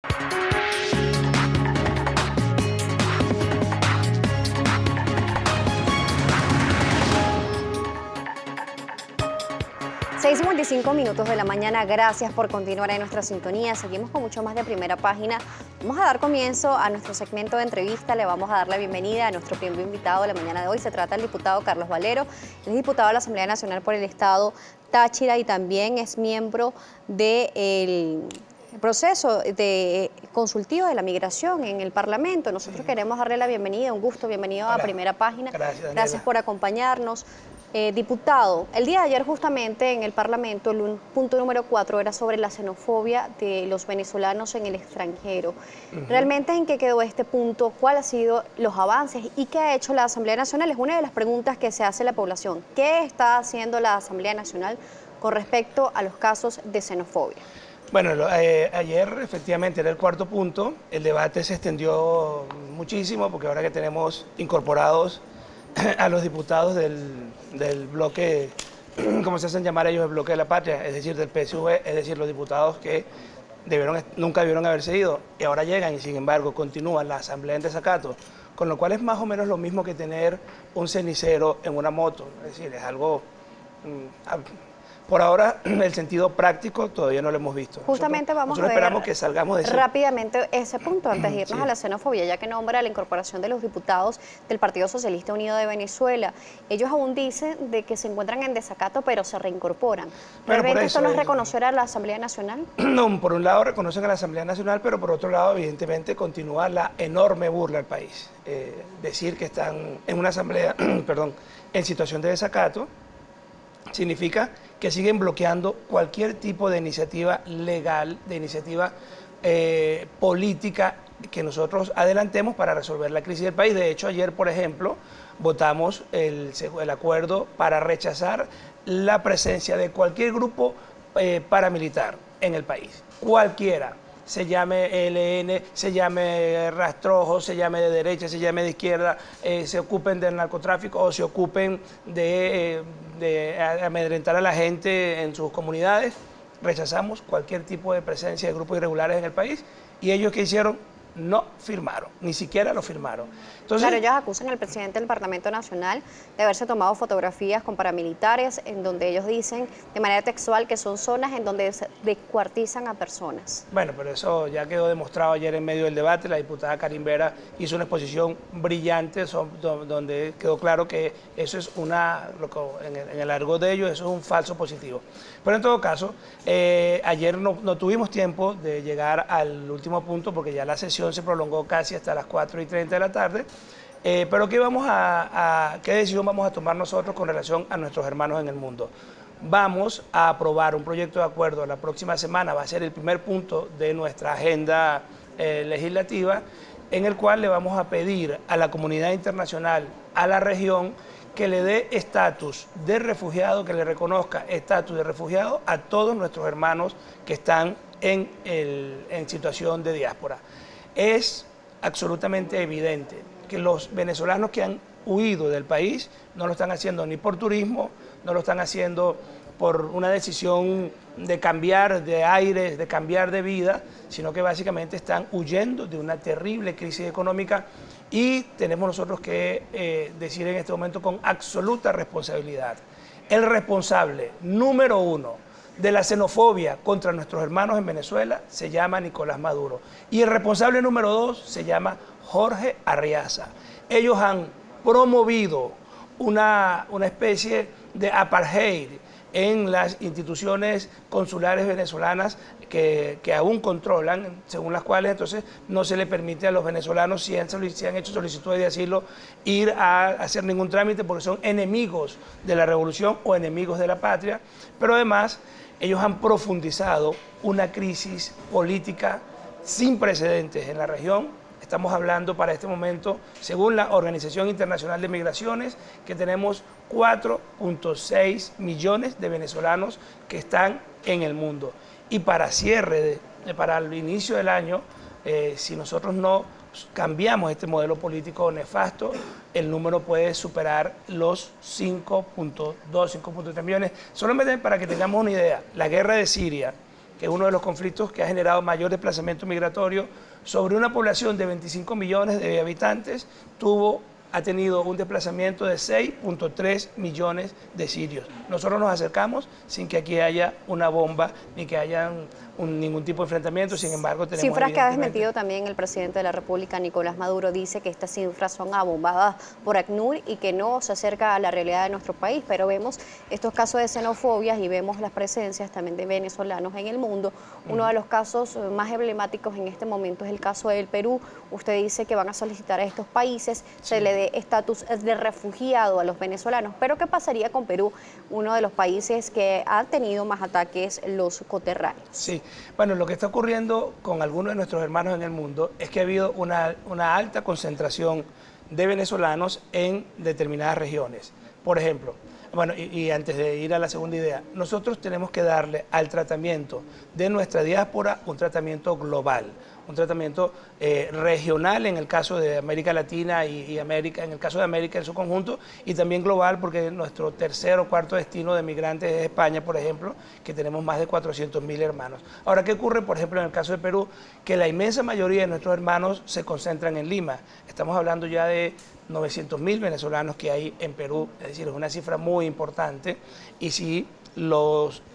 6:55 de la mañana, gracias por continuar en nuestra sintonía. Seguimos con mucho más de Primera Página. Vamos a dar comienzo a nuestro segmento de entrevista. Le vamos a dar la bienvenida a nuestro primer invitado de la mañana de hoy. Se trata del diputado Carlos Valero. Él es diputado de la Asamblea Nacional por el Estado Táchira y también es miembro del proceso de consultivo de la migración en el Parlamento. Nosotros queremos darle la bienvenida, un gusto, bienvenido a Primera Página. Gracias por acompañarnos. Diputado, el día de ayer justamente en el Parlamento el punto número 4 era sobre la xenofobia de los venezolanos en el extranjero. ¿Realmente en qué quedó este punto? ¿Cuáles han sido los avances? ¿Y qué ha hecho la Asamblea Nacional? Es una de las preguntas que se hace la población. ¿Qué está haciendo la Asamblea Nacional con respecto a los casos de xenofobia? Bueno, ayer efectivamente era el cuarto punto. El debate se extendió muchísimo porque ahora que tenemos incorporados a los diputados del bloque, como se hacen llamar ellos, el bloque de la patria, es decir, del PSV, es decir, los diputados que nunca debieron haberse ido y ahora llegan y sin embargo continúan la asamblea en desacato, con lo cual es más o menos lo mismo que tener un cenicero en una moto, es decir, es algo... Por ahora, el sentido práctico todavía no lo hemos visto. Justamente vamos a ver esperamos que salgamos de rápidamente ese punto antes de irnos a la xenofobia, ya que nombra la incorporación de los diputados del Partido Socialista Unido de Venezuela. Ellos aún dicen de que se encuentran en desacato, pero se reincorporan. ¿Realmente esto no es reconocer a la Asamblea Nacional? No, por un lado reconocen a la Asamblea Nacional, pero por otro lado, evidentemente, continúa la enorme burla al país. Decir que están en una asamblea, perdón, en situación de desacato, significa que siguen bloqueando cualquier tipo de iniciativa legal, de iniciativa política que nosotros adelantemos para resolver la crisis del país. De hecho, ayer, por ejemplo, votamos el acuerdo para rechazar la presencia de cualquier grupo paramilitar en el país, cualquiera. Se llame ELN, se llame Rastrojo, se llame de derecha, se llame de izquierda, se ocupen del narcotráfico o se ocupen de amedrentar a la gente en sus comunidades. Rechazamos cualquier tipo de presencia de grupos irregulares en el país y ellos ¿qué hicieron? No firmaron, ni siquiera lo firmaron. Entonces, claro, ellos acusan al presidente del Parlamento Nacional de haberse tomado fotografías con paramilitares en donde ellos dicen de manera textual que son zonas en donde se descuartizan a personas. Bueno, pero eso ya quedó demostrado ayer en medio del debate. La diputada Karin Vera hizo una exposición brillante donde quedó claro que eso es en el argot de ellos, eso es un falso positivo. Pero en todo caso, ayer no tuvimos tiempo de llegar al último punto porque ya la sesión se prolongó casi hasta las 4:30 de la tarde. Pero ¿qué decisión vamos a tomar nosotros con relación a nuestros hermanos en el mundo? Vamos a aprobar un proyecto de acuerdo la próxima semana, va a ser el primer punto de nuestra agenda legislativa, en el cual le vamos a pedir a la comunidad internacional, a la región, que le dé estatus de refugiado, que le reconozca estatus de refugiado a todos nuestros hermanos que están en situación de diáspora. Es absolutamente evidente que los venezolanos que han huido del país no lo están haciendo ni por turismo, no lo están haciendo por una decisión de cambiar de aires, de cambiar de vida, sino que básicamente están huyendo de una terrible crisis económica y tenemos nosotros que decir en este momento con absoluta responsabilidad. El responsable número uno de la xenofobia contra nuestros hermanos en Venezuela se llama Nicolás Maduro y el responsable número 2 se llama Jorge Arriaza. Ellos han promovido una especie de apartheid en las instituciones consulares venezolanas que aún controlan, según las cuales entonces no se le permite a los venezolanos, si han hecho solicitudes de asilo, ir a hacer ningún trámite porque son enemigos de la revolución o enemigos de la patria, pero además ellos han profundizado una crisis política sin precedentes en la región. Estamos hablando para este momento, según la Organización Internacional de Migraciones, que tenemos 4.6 millones de venezolanos que están en el mundo. Y para para el inicio del año, si nosotros no cambiamos este modelo político nefasto, el número puede superar los 5.2, 5.3 millones. Solamente para que tengamos una idea, la guerra de Siria que es uno de los conflictos que ha generado mayor desplazamiento migratorio, sobre una población de 25 millones de habitantes, ha tenido un desplazamiento de 6.3 millones de sirios. Nosotros nos acercamos sin que aquí haya una bomba ni que haya ningún tipo de enfrentamiento, sin embargo tenemos... Cifras que ha desmentido también el presidente de la República, Nicolás Maduro, dice que estas cifras son abombadas por ACNUR y que no se acerca a la realidad de nuestro país, pero vemos estos casos de xenofobia y vemos las presencias también de venezolanos en el mundo. Uno de los casos más emblemáticos en este momento es el caso del Perú. Usted dice que van a solicitar a estos países, se le dé estatus de refugiado a los venezolanos, pero ¿qué pasaría con Perú, uno de los países que ha tenido más ataques los coterráneos? Sí, bueno, lo que está ocurriendo con algunos de nuestros hermanos en el mundo es que ha habido una alta concentración de venezolanos en determinadas regiones. Por ejemplo, bueno, y antes de ir a la segunda idea, nosotros tenemos que darle al tratamiento de nuestra diáspora un tratamiento global, un tratamiento regional en el caso de América Latina y América, en el caso de América en su conjunto, y también global porque nuestro tercer o cuarto destino de migrantes es España, por ejemplo, que tenemos más de 400.000 hermanos. Ahora, ¿qué ocurre, por ejemplo, en el caso de Perú? Que la inmensa mayoría de nuestros hermanos se concentran en Lima. Estamos hablando ya de 900.000 venezolanos que hay en Perú, es decir, es una cifra muy importante, y si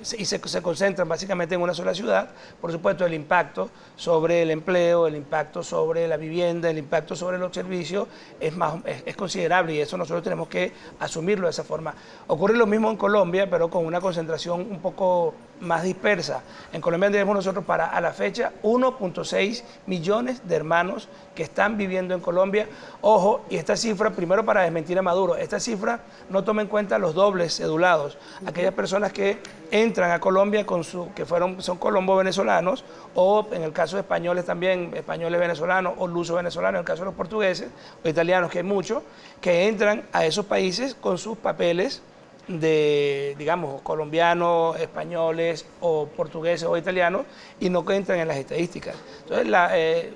se concentran básicamente en una sola ciudad, por supuesto el impacto sobre el empleo, el impacto sobre la vivienda, el impacto sobre los servicios es considerable, y eso nosotros tenemos que asumirlo de esa forma. Ocurre lo mismo en Colombia, pero con una concentración un poco más dispersa. En Colombia tenemos nosotros a la fecha 1.6 millones de hermanos que están viviendo en Colombia. Ojo, y esta cifra, primero para desmentir a Maduro, esta cifra no toma en cuenta los dobles cedulados, aquellas personas que entran a Colombia son colombo-venezolanos, o en el caso de españoles también, españoles venezolanos o luso-venezolanos, en el caso de los portugueses o italianos, que hay muchos, que entran a esos países con sus papeles de, digamos, colombianos, españoles o portugueses o italianos, y no entran en las estadísticas. Entonces,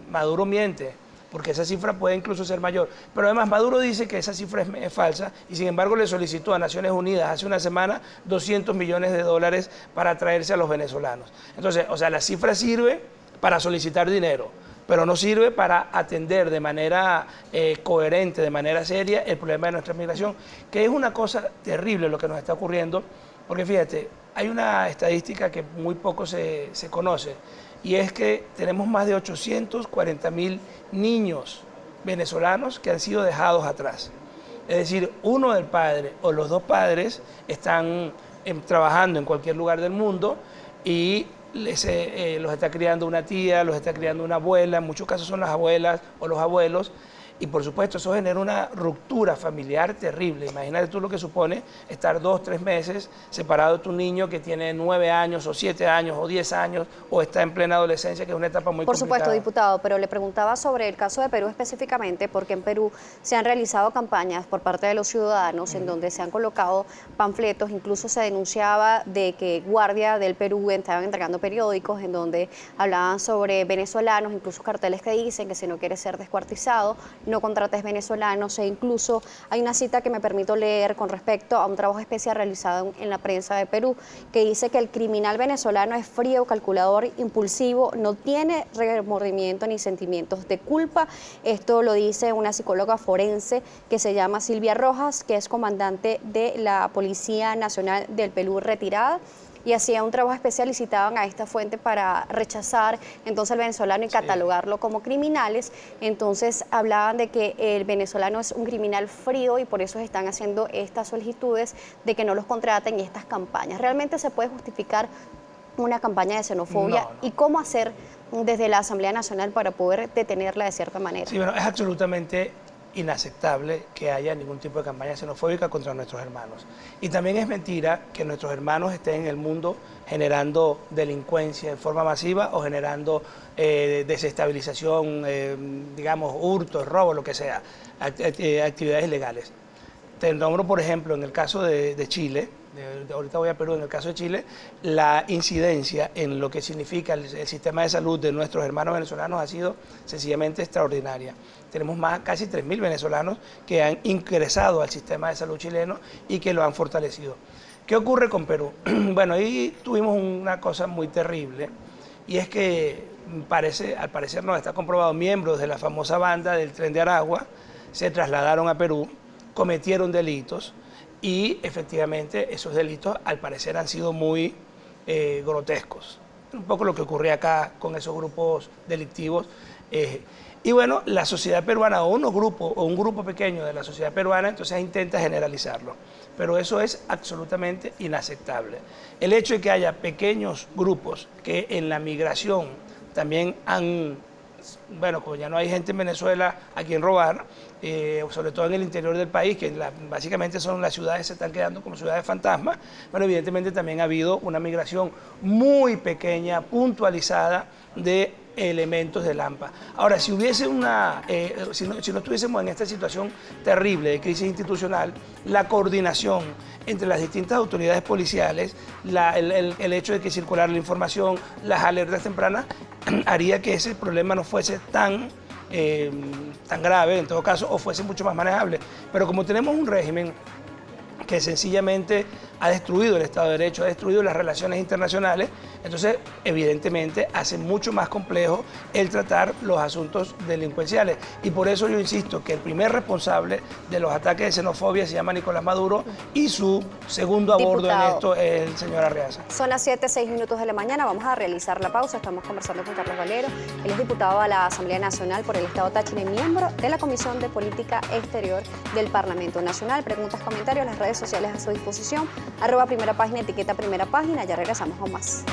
Maduro miente, porque esa cifra puede incluso ser mayor. Pero además Maduro dice que esa cifra es falsa, y sin embargo le solicitó a Naciones Unidas hace una semana 200 millones de dólares para traerse a los venezolanos. Entonces, o sea, la cifra sirve para solicitar dinero, pero no sirve para atender de manera coherente, de manera seria, el problema de nuestra migración, que es una cosa terrible lo que nos está ocurriendo, porque fíjate, hay una estadística que muy poco se conoce, y es que tenemos más de 840.000 niños venezolanos que han sido dejados atrás. Es decir, uno del padre o los dos padres están trabajando en cualquier lugar del mundo y los está criando una tía, los está criando una abuela, en muchos casos son las abuelas o los abuelos, y por supuesto eso genera una ruptura familiar terrible. Imagínate tú lo que supone estar 2 o 3 meses separado de tu niño que tiene 9 años o 7 años o 10 años o está en plena adolescencia, que es una etapa muy complicada. Por supuesto, diputado, pero le preguntaba sobre el caso de Perú específicamente, porque en Perú se han realizado campañas por parte de los ciudadanos en donde se han colocado panfletos, incluso se denunciaba de que Guardia del Perú estaban entregando periódicos en donde hablaban sobre venezolanos, incluso carteles que dicen que si no quieres ser descuartizado, no contrates venezolanos, e incluso hay una cita que me permito leer con respecto a un trabajo especial realizado en la prensa de Perú, que dice que el criminal venezolano es frío, calculador, impulsivo, no tiene remordimiento ni sentimientos de culpa. Esto lo dice una psicóloga forense que se llama Silvia Rojas, que es comandante de la Policía Nacional del Perú retirada, y hacía un trabajo especial y citaban a esta fuente para rechazar entonces al venezolano y catalogarlo como criminales. Entonces hablaban de que el venezolano es un criminal frío y por eso están haciendo estas solicitudes de que no los contraten y estas campañas. ¿Realmente se puede justificar una campaña de xenofobia? No. ¿Y cómo hacer desde la Asamblea Nacional para poder detenerla de cierta manera? Sí, bueno, es absolutamente inaceptable que haya ningún tipo de campaña xenofóbica contra nuestros hermanos. Y también es mentira que nuestros hermanos estén en el mundo generando delincuencia en forma masiva o generando desestabilización, digamos, hurtos, robos, lo que sea, actividades ilegales. Te nombro, por ejemplo, en el caso de Chile, ahorita voy a Perú, en el caso de Chile, la incidencia en lo que significa el sistema de salud de nuestros hermanos venezolanos ha sido sencillamente extraordinaria. Tenemos casi 3.000 venezolanos que han ingresado al sistema de salud chileno y que lo han fortalecido. ¿Qué ocurre con Perú? Bueno, ahí tuvimos una cosa muy terrible, y es que al parecer no está comprobado, miembros de la famosa banda del Tren de Aragua se trasladaron a Perú, cometieron delitos, y efectivamente esos delitos al parecer han sido muy grotescos. Un poco lo que ocurría acá con esos grupos delictivos. Y bueno, la sociedad peruana o un grupo pequeño de la sociedad peruana entonces intenta generalizarlo. Pero eso es absolutamente inaceptable. El hecho de que haya pequeños grupos que en la migración también bueno, como ya no hay gente en Venezuela a quien robar, sobre todo en el interior del país, que básicamente son las ciudades, se están quedando como ciudades fantasmas, bueno, evidentemente también ha habido una migración muy pequeña, puntualizada, de elementos de Lampa. Ahora, si hubiese si no estuviésemos en esta situación terrible de crisis institucional, la coordinación entre las distintas autoridades policiales, el hecho de que circular la información, las alertas tempranas, haría que ese problema no fuese tan grave, en todo caso, o fuese mucho más manejable. Pero como tenemos un régimen que sencillamente ha destruido el Estado de Derecho, ha destruido las relaciones internacionales, entonces evidentemente hace mucho más complejo el tratar los asuntos delincuenciales. Y por eso yo insisto que el primer responsable de los ataques de xenofobia se llama Nicolás Maduro, y su segundo a bordo en esto es el señor Arreaza. Son las 7:06 de la mañana, vamos a realizar la pausa. Estamos conversando con Carlos Valero, él es diputado a la Asamblea Nacional por el Estado Táchira y miembro de la Comisión de Política Exterior del Parlamento Nacional. Preguntas, comentarios, las redes sociales a su disposición, @primera página, etiqueta Primera Página. Ya regresamos con más.